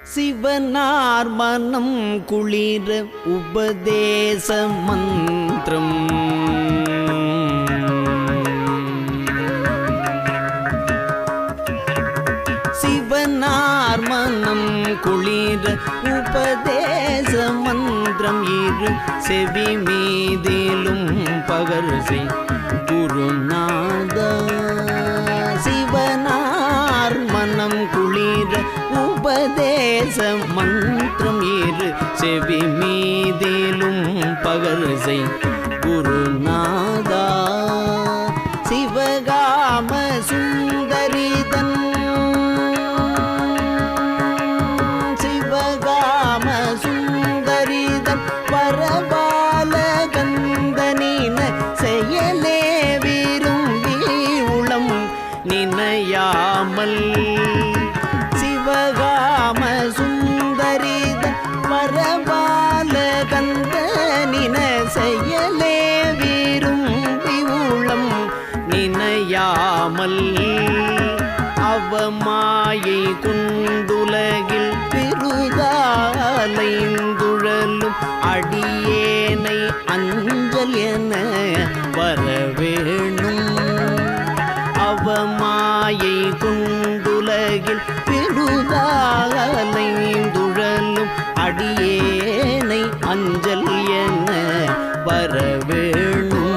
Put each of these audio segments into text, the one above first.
சிவனார் மனம் குளிர உபதேச மந்திரம் சிவனார் மனம் குளிர உபதேச மந்திரம் இரு செவி மீதிலும் பகர்சை குருநாதா சிவனார் மனம் குளிர உபதேச மந்திரம் இரு செவி மீதிலும் பகர்சை குருநாதா சிவகாம சுந்தரிதன் சிவகாம சுந்தரிதன் பரபால கந்தனின செயலே விரும்பி உளம் நினையாமல் சிவகாம சுந்தரிதன் பரபால கந்தனின செயலே விரும்பி உளம் நினையாமல் அவமாயை குண்டுலகில் பெருதாலைந்துழலும் அடியேனை அஞ்சல் என வரவேணும் அவமாயை குண்டுலகில் பெருதாலைந்துழலும் அடியேனை அஞ்சல் என வரவேணும்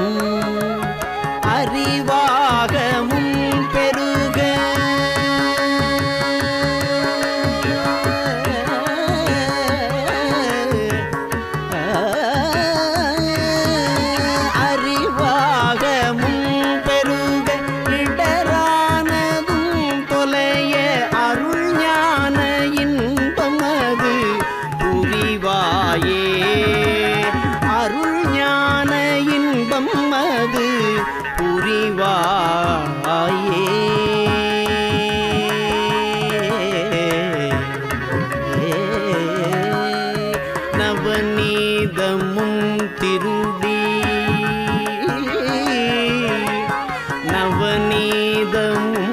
அறிவாகமும் பெருக அறிவாகமும் பெருக இடரானதும் தொலைய அருள் ஞான இன்பமது புரிவாயே அருள் ஞான இன்பம் அது புரிவாயே நவநீதமும் திருடி நவநீதமும்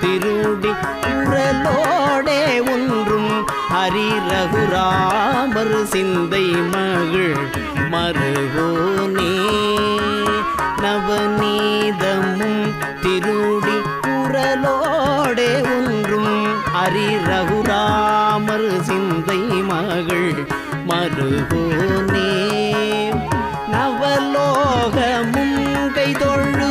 திருடி குரலோடே ஒன்றும் ஹரி ரகுராமர் சிந்தை மகள் மருகோனே நவநீதமும் திருடி குரலோடே ஒன்றும் ஹரி ரகுராமர் சிந்தை மகள் மருகோனே நவலோகமும் கைதொழு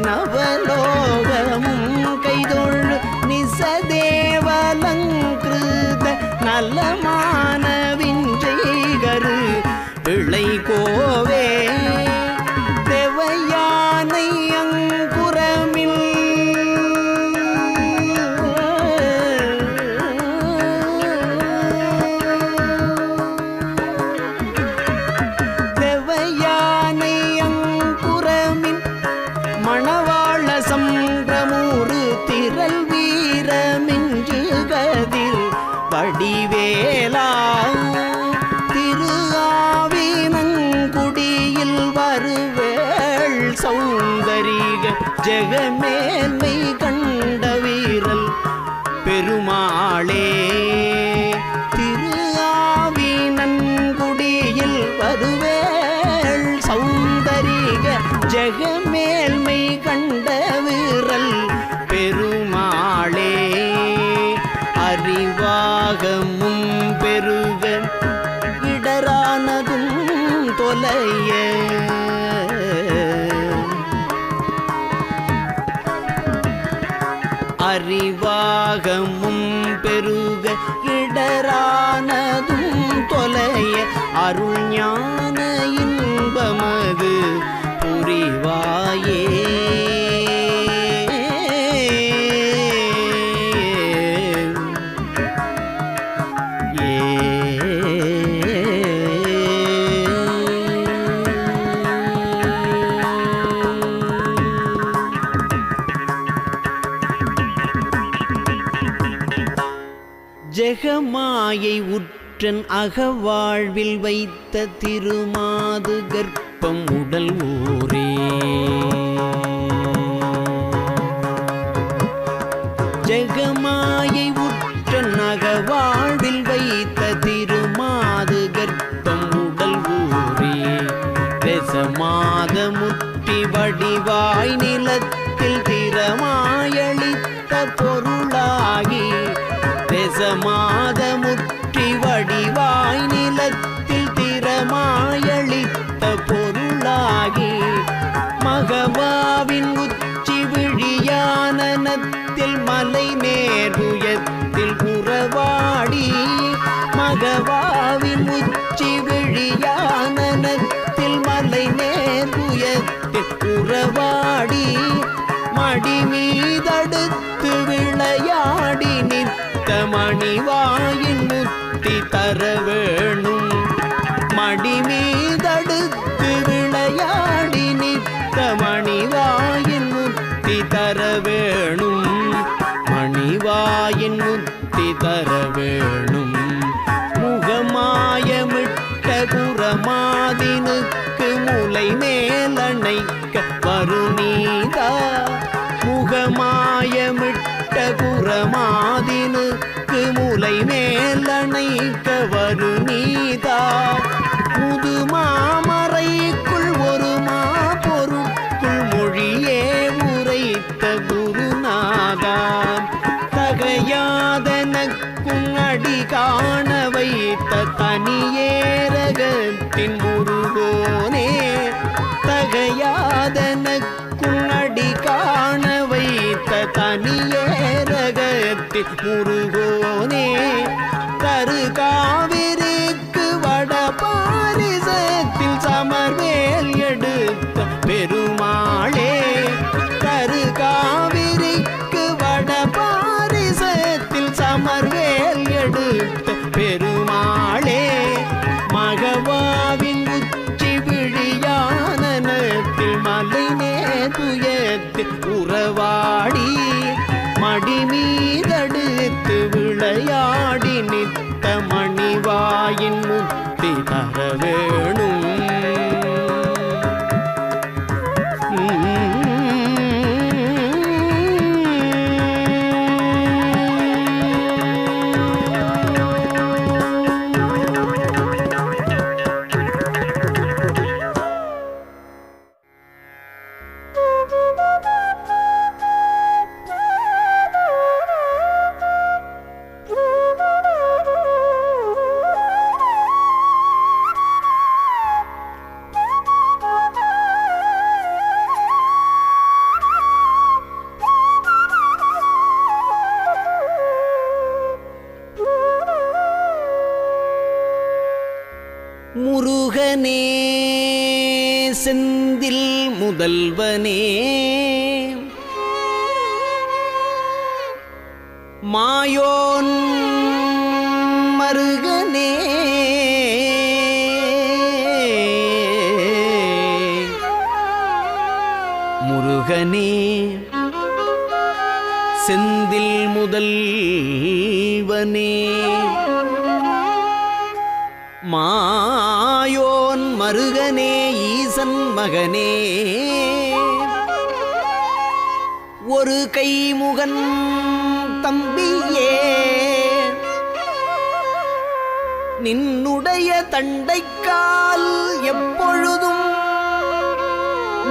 நவலோகமும் கைதொழு நிசதேவலங்கிருத நலமான விஞ்சைகரு பிள்ளை கோவே தேவயானை அங்குரமில் தேவயானை அங்குரமில் மணவாள சம்பிரமூரு திரள் வீரமின்று கதில் வடிவேலா திருஆவினங்குடியில் வருவேள் சௌந்தரிக ஜெகமேன்மை கண்ட வீரல் பெருமாளே திருஆவினங்குடியில் வருவேள் சௌந்தரிக ஜெகமேல்மை கண்ட வீரல் பெருமாளே அறிவாகமும் பெருக இடரானதும் தொலைய அறிவாகமும் பெருக இடரானதும் தொலைய அருள் ஞான இன்பமது புரிவாயே ஜெகமாயை உற்றன் அகவாழ்வில் வைத்த திருமாது கர்ப்பம் உடல் ஊரே ஜெக முகமாயை உற்ற நகவாழ்வில் வைத்த திருமாது கர்ப்பம் உடல் ஊரே ரசமாத முற்றி வடிவாய் நிலத்தில் திறமாயளித்த பொருளாகி ரசமாத முற்றி வடிவாய் நிலத்தில் திறமாயளித்த பொருளாகி மகவாவின் உச்சி விழியானனத்தில் மலை நேருயத்தில் உறவாடி மகவாவின் உச்சி விழியானனத்தில் மலை நேருயத்தில் உறவாடி மடி மீதடுத்து விளையாடி நித்த மணிவாயின் முத்தி தர வேணும் மடி மீதடுத்து விளையாடி நித்த மணிவாயின் முத்தி தர வேணும் மணிவாயின் முத்தி தர வேணும் முகமாயமிட்ட குரமாதினுக்கு முலை மேலணைக்க வருநீதா முகமாயமிட்ட குரமாதினுக்கு முலை மேலணைக்க வருநீதா முதுமாமறைக்குள் ஒரு பொருட்குள் மொழியே உரைத்த குருநாதா தகையாதனக்கும் அடி காண வைத்த தனியேரகத்தின் முருகோனே தகையாதனக்கும் அடி காண வைத்த தனியேரகத்தின் முருகோனே தரு காவிரிக்கு வட பாரிசத்தில் சமர்வேல் எடுத்த பெருமாளே தரு காவிரிக்கு வட பாரிசத்தில் சமர்வேல் எடுத்த பெருமாளே மகவாவின் உச்சி விழியானனத்தில் மலை நேதுயத்தில் உறவாடி மடி மீதடுத்து விளையாடி நித்த மணிவாயின் முத்தி தர வேணும் முருகனே செந்தில் முதல்வனே மாயோன் மருகனே முருகனே செந்தில் முதல்வனே மாயோன் மருகனே ஈசன் மகனே ஒரு கைமுகன் தம்பியே நின்னுடைய தண்டைக்கால் எப்பொழுதும்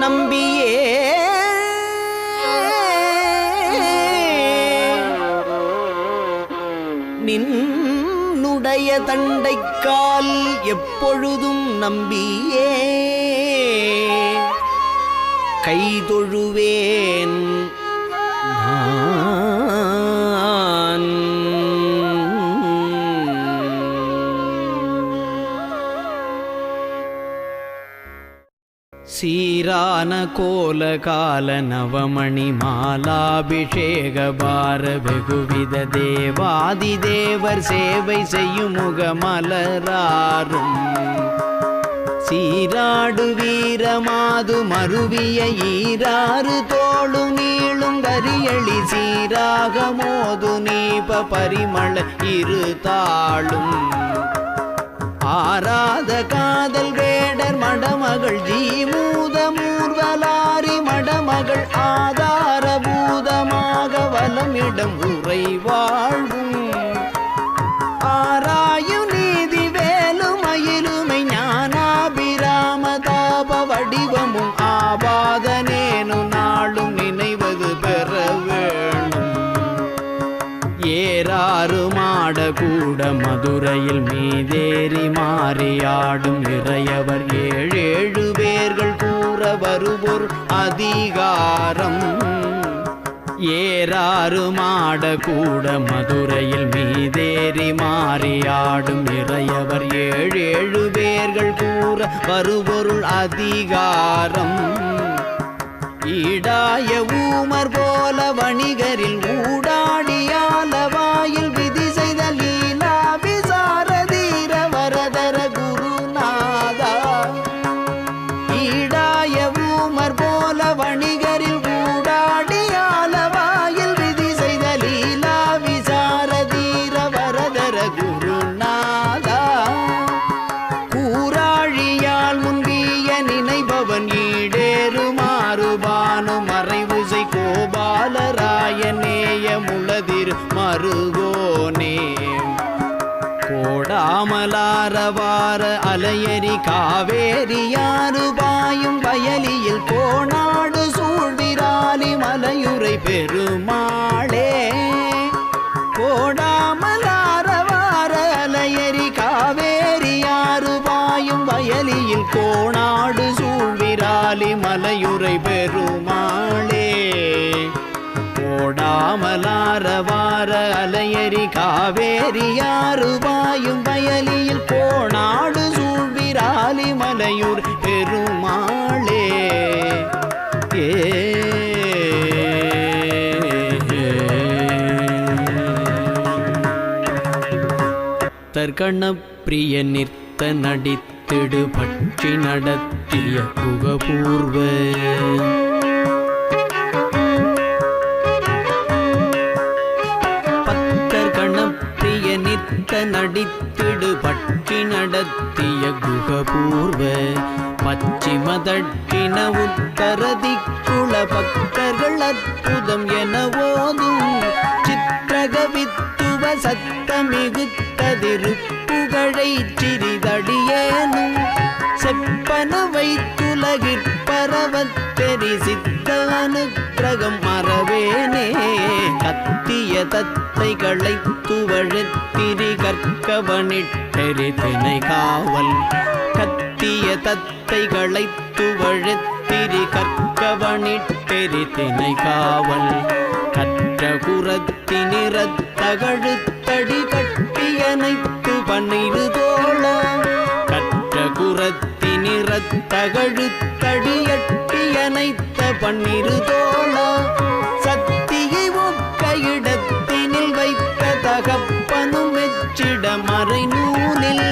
நம்பியே நின்னுடைய தண்டைக்கால் எப்பொழுதும் நம்பியே கைதொழுவேன் நான். சீரான கோலகால நவமணி மாலாபிஷேக பார வெகுவித தேவாதி தேவர் சேவை செய்யும் முகமலராரும் சீராடு வீரமாது மருவிய ஈராறு தோளும் நீளும் கரியளி சீராக மோது நீப பரிமள இரு தாளும் ஆராத காதல் வேடர் மடமகள் ஜீமூத மூர்வலாரி மடமகள் ஆதார பூதமாக வல ஆரமிடம் உரை வாழ்வும் ஆராயு நீதி வேலுமயிலுமை ஞானாபிராம தாப வடிவமும் ஆபாதனேனு நாளும் நினைவது பெற வேணும். ஏறாறு மாட கூட மதுரையில் மீதேறி மாறியாடும் இறையவர் ஏழேழு பேர்கள் கூற வருவோர் அதிகாரம். ஏறாறு மாட கூட மதுரையில் மீதேறி மாறியாடும் இறையவர் ஏழேழு பேர்கள் கூற வருபொருள் அதிகாரம். ஈடாய ஊமர் போல வணிகரில் ஊடாடியாலவாயில் விதி செய்த லீலா விசாரதீர வரதர குருநாதா. ஈடாய ஊமர் போல வணிகரில் ஊடாடியாலவாயில் விதி செய்த லீலா விசாரதீர வரதர குருநாதா. கூராழியால் முன்பிய நினைபவன் ஈடேறு மாறுபானு மறைவுசை கோபாலராயநேய முளதிர் மருகோனே. கோடாமலாரவார அலையரி காவேரியாறு பாயும் வயலியில் கோணாடு சூழ்விராலி மலையுரை பெருமாளே. கோடாமலாரவார அலையரி காவேரியாறு பாயும் வயலியில் கோணாடு சூழ்விராலி மலையுரை பெருமாளே. கோடாமலாரவார அலையரி காவேரியாறு பாயும் வயலியில் கோணாடு சூழ்விராலி மலையுர் பெருமாளே. ஏ தற்கண பிரிய நிற்த நடித்திடு பட்சி நடத்திய குகபூர்வ பத்தர்கண பிரிய நிற்த நடித்திடு பட்சி நடத்திய குகபூர்வ பச்சிம தட்டின உத்தர திக்குள பக்தர்கள் அற்புதம் என ஓதும் சித்திரகவித்துவ சத்தமிகுத்ததிருப்புகழை சிறிதடியேனும் செப்பன வைத்துலகிற்பரவத் தெரிசித்த அனுக்கிரகம் மறவேனே. கத்திய தத்தைகளை துவழத்திரி கற்கவனிட்டெரி தினை காவல். கத்திய தத்தைகளை துவழத்திரி கற்கவனிட்டெரி தினை காவல். கற்ற குரத்தினிறத்தகழுத்தடி கட்டியனைத்து பன்னிரு தோள. கற்ற குரத்தினிறத்தகழுத்தடி எட்டியனைத்த பன்னிரு தோள. சத்தியை ஒக்க இடத்தினில் வைத்த தகப்பனும் மெச்சிட மறை நூலில்.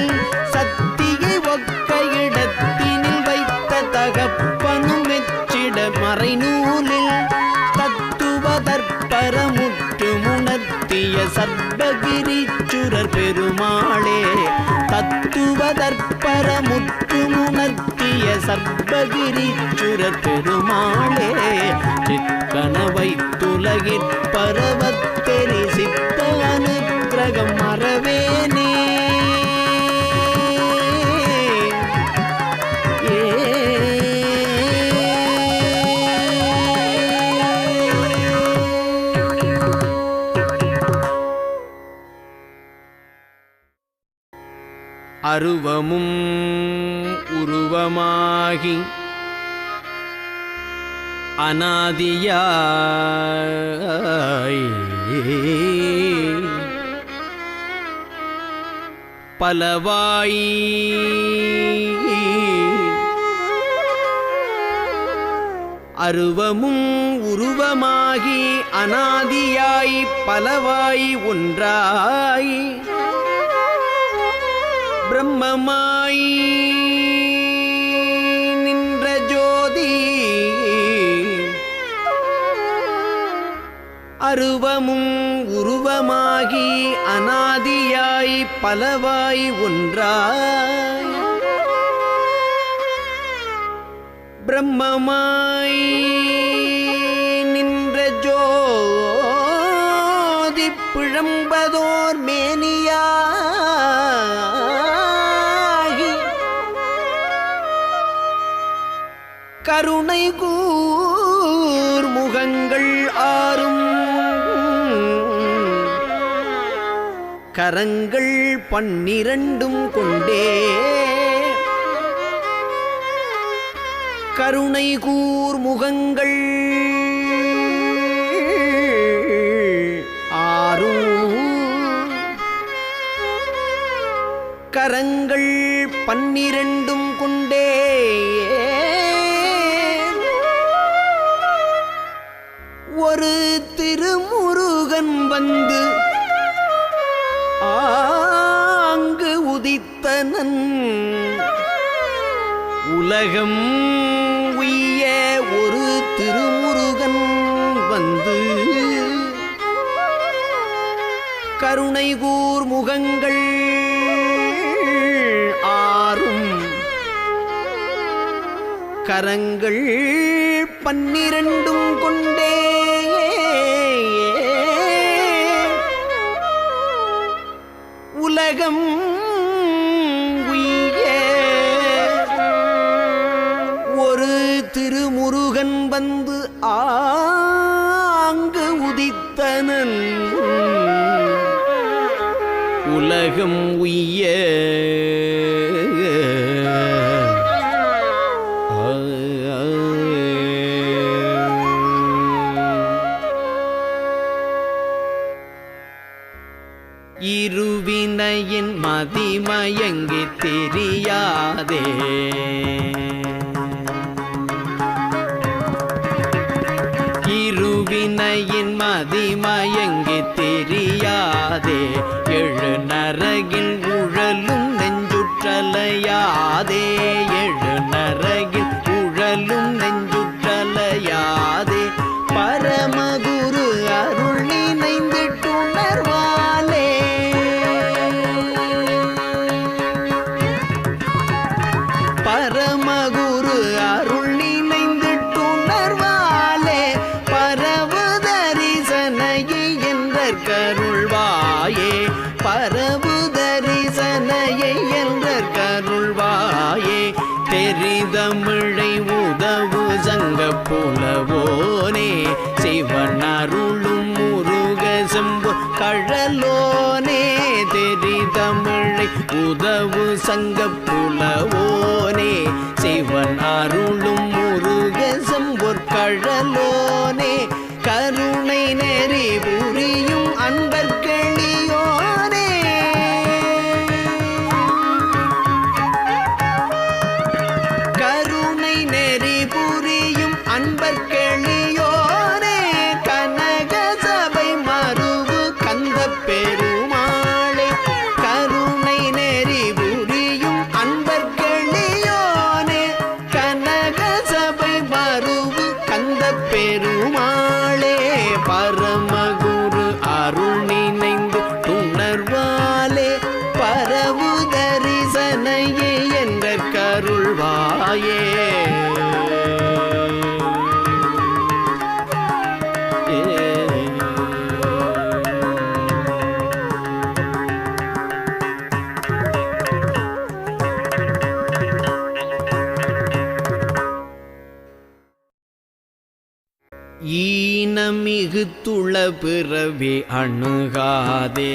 சத்தியை ஒக்க இடத்தினில் வைத்த தகப்பனும் மெச்சிட மறை நூலில். தத்துவதற்பரமுற்று முணர்த்திய சர்வகிரீச்சுரர் பெருமாளே. தத்துவதற்பரமுற்று முணர்த்திய சர்வகிரீச்சுரர் பெருமாளே. சிக்கனவை துலகிற்பரவத்தெரி சித்த அனுக்கிரகம் மறவேனே. அருவமும் உருவமாகி அநாதியாய் பலவாய் அருவமும் உருவமாகி அநாதியாய் பலவாய் ஒன்றாய் பிரம்மமாய் நின்ற ஜோதி. அருவமும் உருவமாகி அநாதியாய் பலவாய் ஒன்றாய் பிரம்மமாய் நின்ற ஜோதி. பிழம்பதோர் மேனியாகி கருணை கூர் முகங்கள் ஆறும் கரங்கள் 12 கொண்டே கருணை கூர் முகங்கள் ஆறும் கரங்கள் 12 கொண்டே ஒரு திருமுருகன் வந்து ஆங்கு உதித்தனன் உலகம் உய்ய ஒரு திருமுருகன் வந்து கருணை கூர் முகங்கள் ஆறும் கரங்கள் 12 கொண்டே உலகம் உய்ய ஒரு திருமுருகன் வந்து ஆங்கு உதித்தனன் உலகம் உய்ய இருவினையின் மதிமயங்கி தெரியாதே இருவினையின் மதிமயங்கி தெரியாதே எழுநரகில் உழலும் நெஞ்சுற்றலையாதே எழுநரகில் உழலும் நெஞ்சுற்றலையாதே பரமகுரு அருள் நினைந்திட்டுணர்வாலே பரமகுரு அருள் நினைந்திட்டுணர்வாலே பரவு தரிசனையை என்ற கருள்வாயே பரவு தரிசனையை என்ற கருள்வாயே தெரிதமிழை உதவு சங்க புலவோனே சிவன் அருளும் முருக செம்பு கழலோனே தெரிதமிழை உதவு சங்க புலவோனே சிவன் அருளும் முருக செம்பு கழலோனே கருணை நெறி புரியும் அன்பர்களியோனே கருணை நெறி புரியும் அன்பர்களியோனே கனக சபை மருவு கந்த பெருமாளே கருணை நெறி புரியும் அன்பர்களியோனே கனக சபை மருவு கந்த பெருமாளே பரமகுரு அருள் நினைந்து துணர்வாலே பரவு தரிசனையே என்ற கருள்வாயே ஈனமிகுத்துள பிறவி அணுகாதே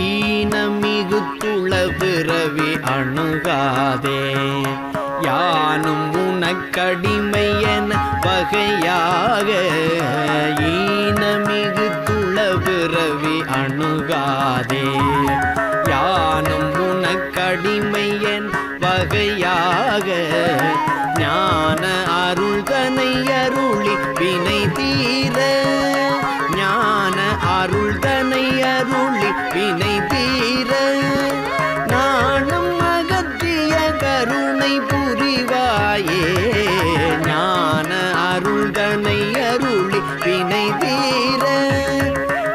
ஈனமிகுத்துள பிறவி அணுகாதே யானும் உனக்கடிமை என வகையாக ஈனமிகுத்துள பிறவி அணுகாதே யானும் உனக்கடிமை என் வகையாக ஞான அருள்தனை அருளி வினை தீர ஞான அருள்தனை அருளி வினை தீர நாணம் அகற்றிய கருணை புரிவாயே ஞான அருள்தனை அருளி வினை தீர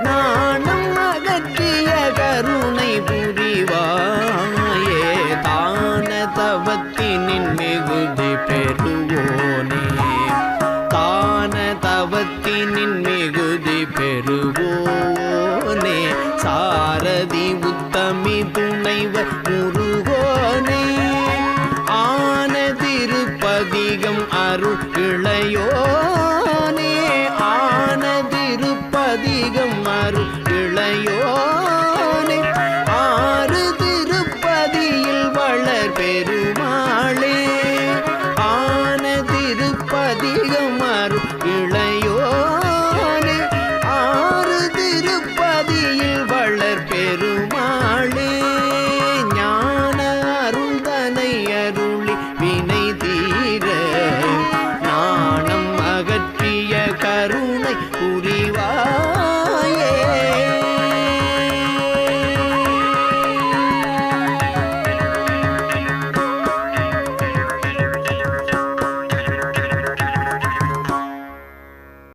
நாணம் அகற்றிய கருணை புரிவாயே தான தவத்தினின் மிகுதி பெறுவோனே தான தவத்தினின் மிகுதி பெறுவோனே சாரதி உத்தமி துணைவர் முருகோனே ஆனதிருப்பதிகம் அருள் இளையோனே ஆனதிருப்பதிகம் அருள் இளையோனே